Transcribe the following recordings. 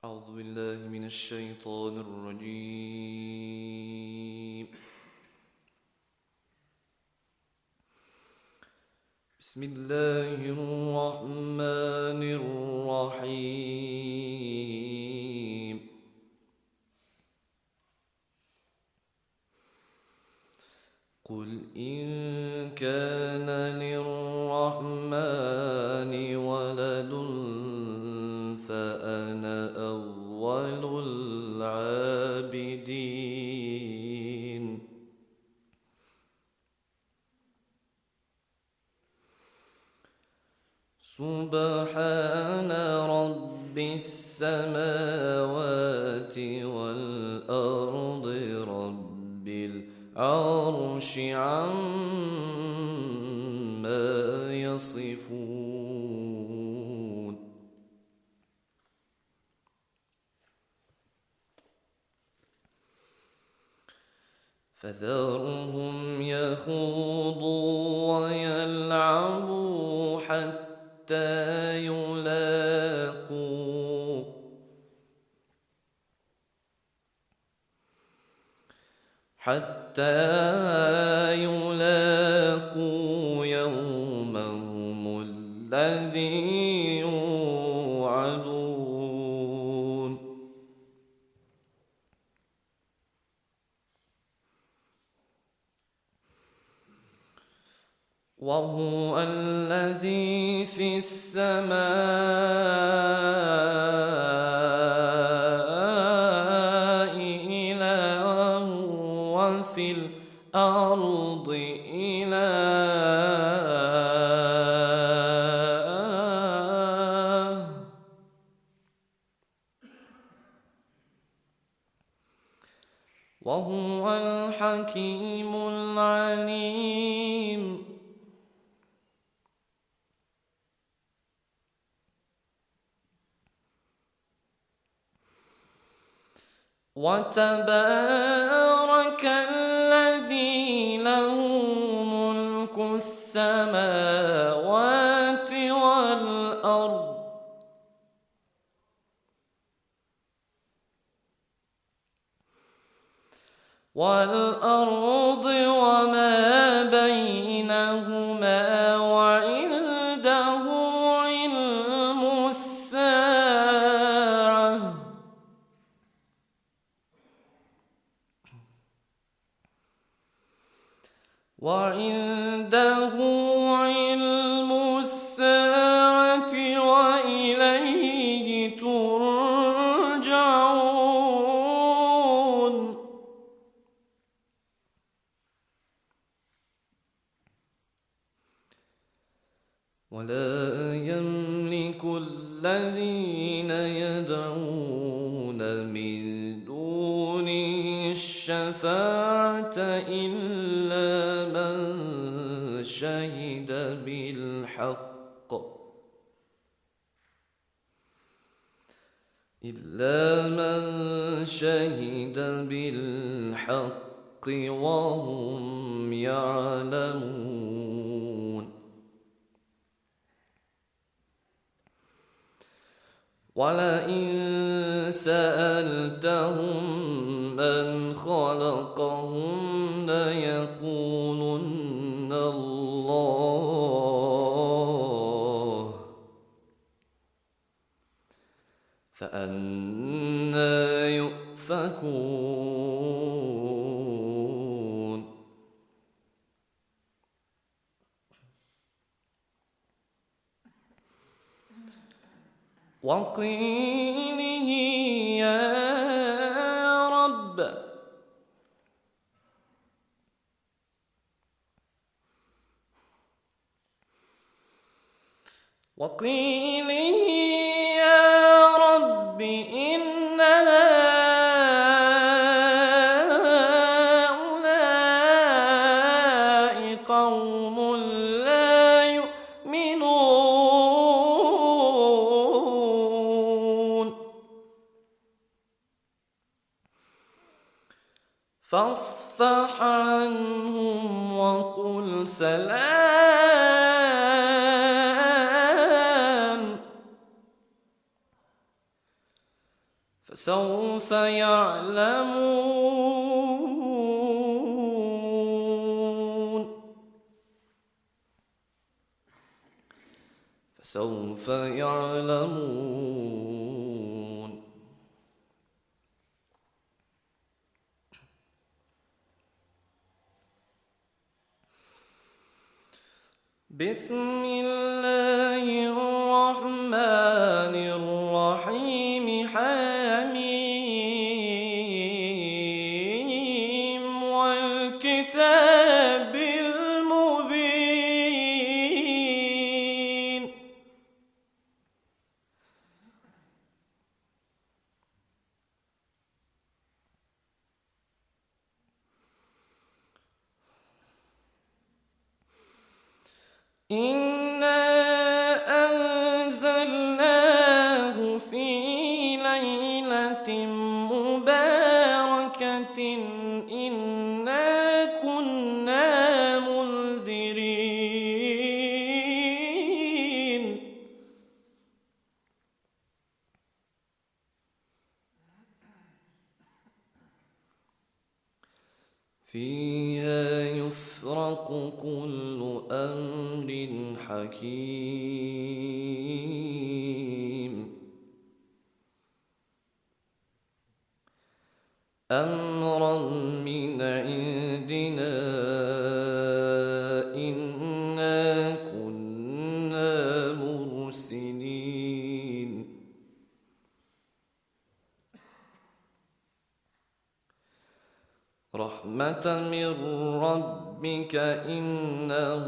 أعوذ بالله من الشيطان الرجيم. بسم الله الرحمن الرحيم. قل إن كان للرحمن ولد فأنا أول العابدين. سبحان رب السماوات والأرض رب العرش عما يصفون. فذرهم يخوضوا ويلعبوا حتى يلاقوا يومهم الذي يوعدون. وهو الذي في السماء إله وفي الأرض إله، وهو الحكيم العليم. وتبارك الذي له ملك السماوات والأرض وما بينهما، وعنده علم الساعة وإليه ترجعون. ولا يملك الذين يدعون من دونه الشفاعة إلا من شهد بالحق وهم يعلمون. ولئن سألتهم من خلقهم ليقولن الله، فأنى يؤفكون. وقيله يا رب إن هؤلاء قوم لا يؤمنون، فاصفح عنهم وقل سلام. فسوف يعلمون فسوف يعلمون بسم الله الرحمن الرحيم حميم والكتاب المبين إنا أنزلناه في ليلة مباركة إنا كنا منذرين فيها يفرق كل أمر حكيم أمرا من عندنا إنا كنا مرسلين رحمة من ربك إنه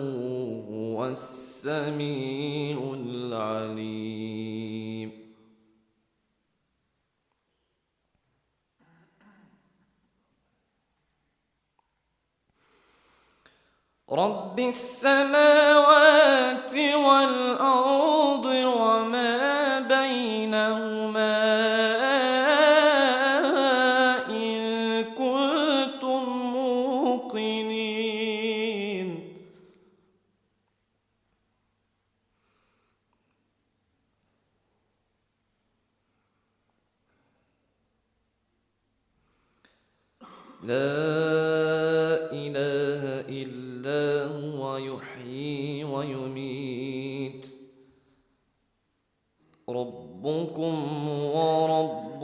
هو السميع العليم رب السماوات والأرض وما بينهما إن كنتم موقنين لا إله إلا هو يحيي ويميت ربكم ورب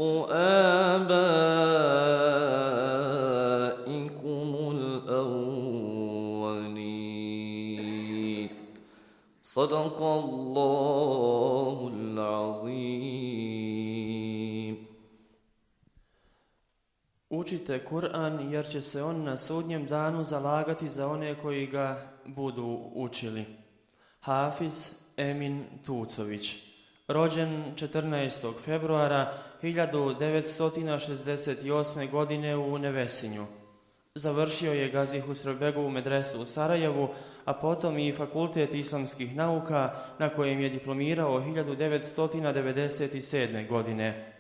آبائكم الأولين صدق الله العظيم. Učite Kur'an jer će se on na sudnjem danu zalagati za one koji ga budu učili. Hafiz Emin Tucović, rođen 14. februara 1968. godine u Nevesinju. Završio je Gazi Husrevbegovu medresu u Sarajevu, a potom i Fakultet islamskih nauka na kojem je diplomirao 1997. godine.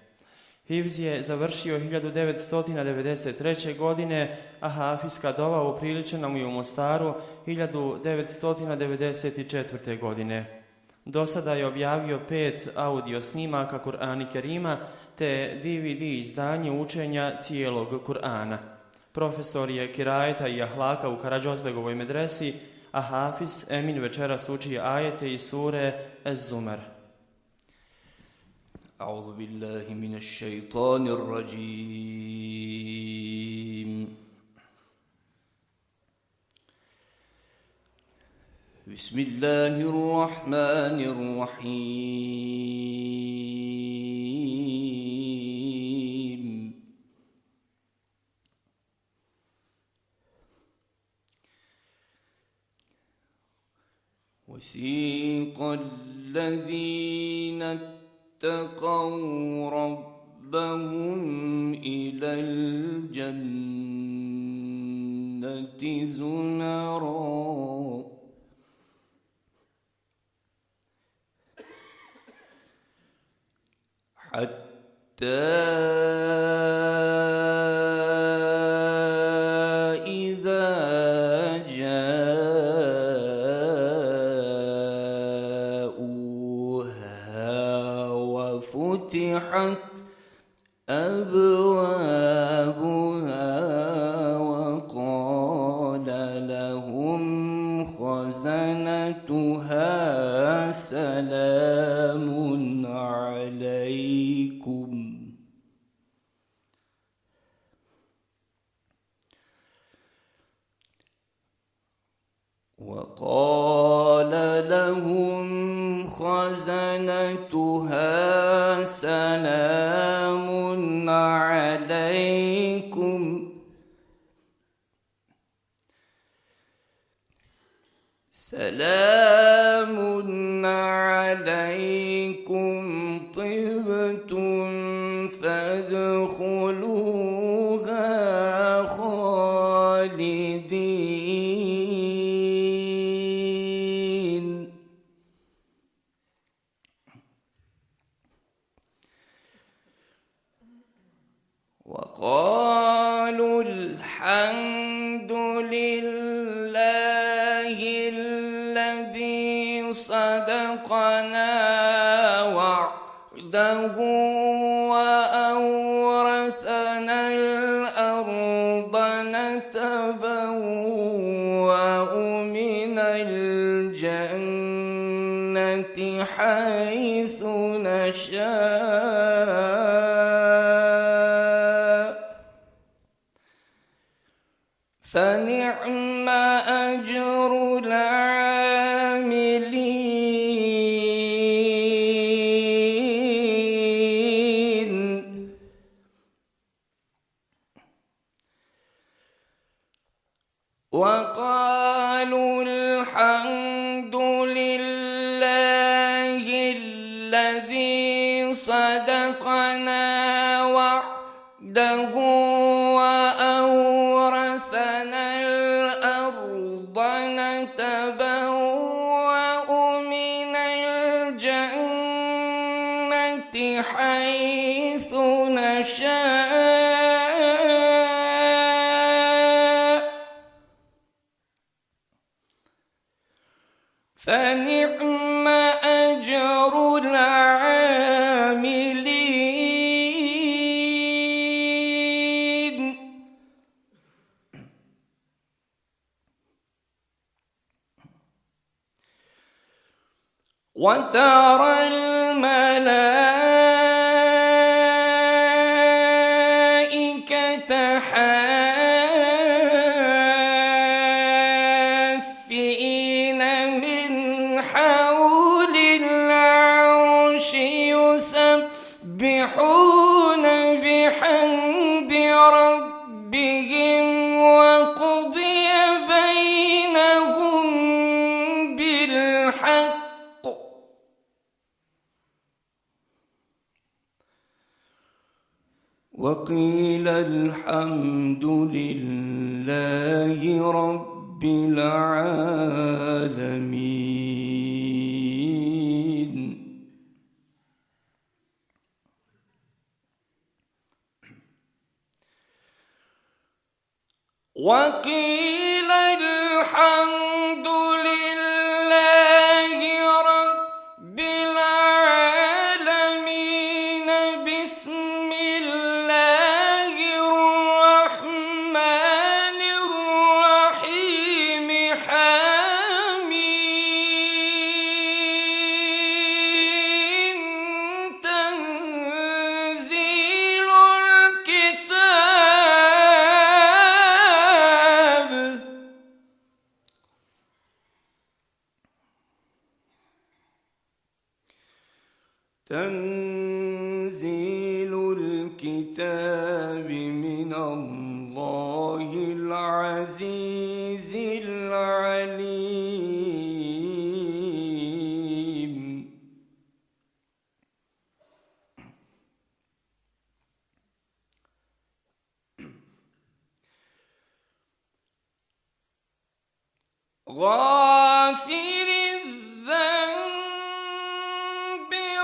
Hifz je završio 1993. godine, a hafizska dova upriličena mu je u Mostaru 1994. godine. Do sada je objavio 5 audio snimaka Kur'ana Kerima te DVD izdanje učenja cijelog Kur'ana. Profesor je kirajeta i ahlaka u Karađozbegovoj medresi, a hafiz Emin večeras uči ajete iz sure Ez-Zumar. أعوذ بالله من الشيطان الرجيم بسم الله الرحمن الرحيم وسيق الذين اتقوا ربهم إلى الجنة زمرا حتى إذا جاءوها وفتحت أبوابها وقال لهم خزنتها سلام عليكم وقال لهم خزنتها سلام عليكم طبتم فادخلوها خالدين وقالوا الحمد لله الذي صدقنا وعده وأورثنا الأرض نتبوأ من الجنة حيث نشاء فنعم أجر العاملين وقالوا الحمد لله الذي صدقنا وعده وأورثنا الأرض نتبوأ من الجنة حيث نشاء فنعم أجر العاملين وترى الملائكة حافين من حول العرش يسبحون بحمد ربهم وقضي بينهم بالحق وقيل الحمد لله رب العالمين وقيل الحمد لله رب العالمين بسم الله الرحمن الرحيم حميم تنزيل الكتاب من الله العزيز العليم غافر الذنب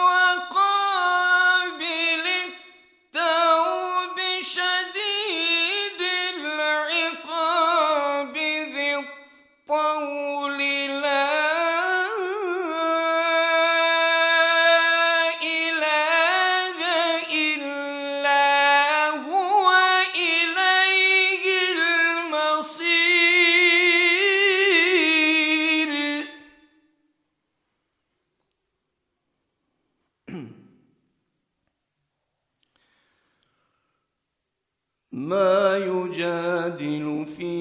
وقابل التوب شديد العقاب ذي الطول لا إله إلا ما يجادل في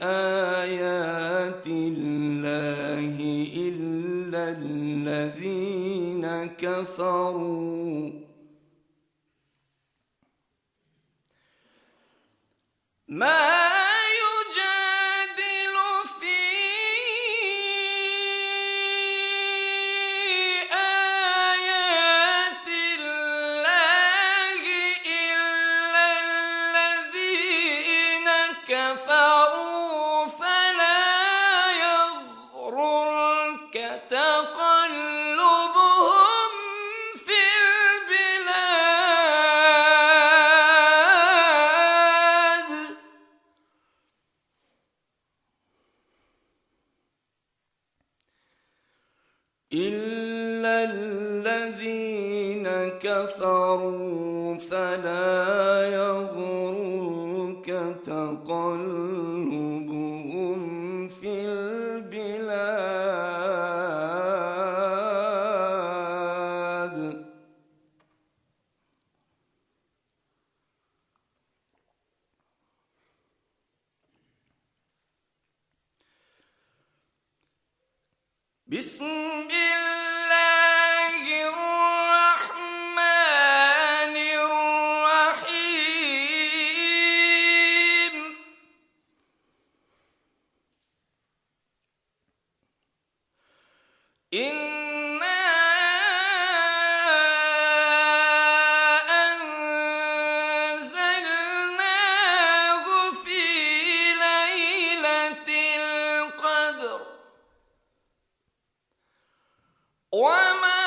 آيات الله إلا الذين كفروا ما يجادل في آيات الله إلا الذين كفروا فلا يغررك تقلبهم في البلاد إلا الذين كفروا فلا يغررك تقلبهم في البلاد بسم الله الرحمن الرحيم إنا أنزلناه في ليلة القدر وما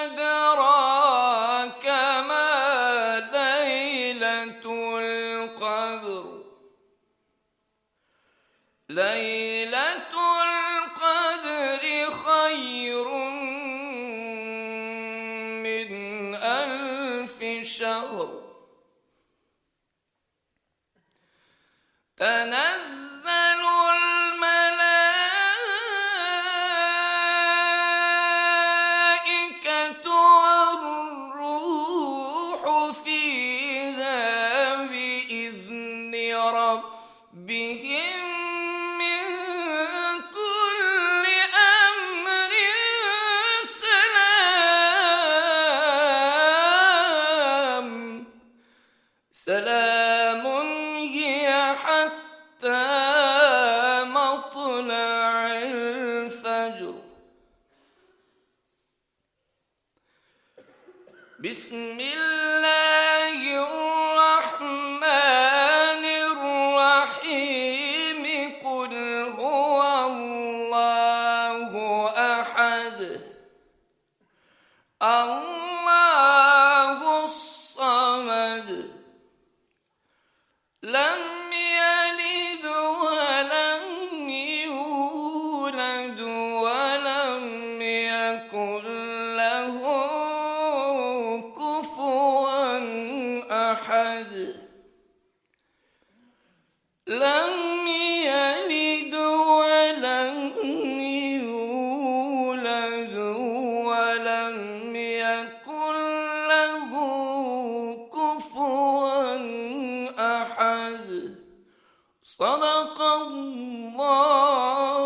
أدراك ما ليلة القدر ليلة القدر خير من 1000 شهر تنزل الملائكة والروح فيها بإذن ربهم من كل أمر سلام هي حتى مطلع الفجر بسم الله الرحمن الرحيم قل هو الله أحد الله الصمد لم يلد ولم يولد ولم يكن له كفوا أحد لم يلد ولم يولد ولم يكن له كفوا أحد صدق الله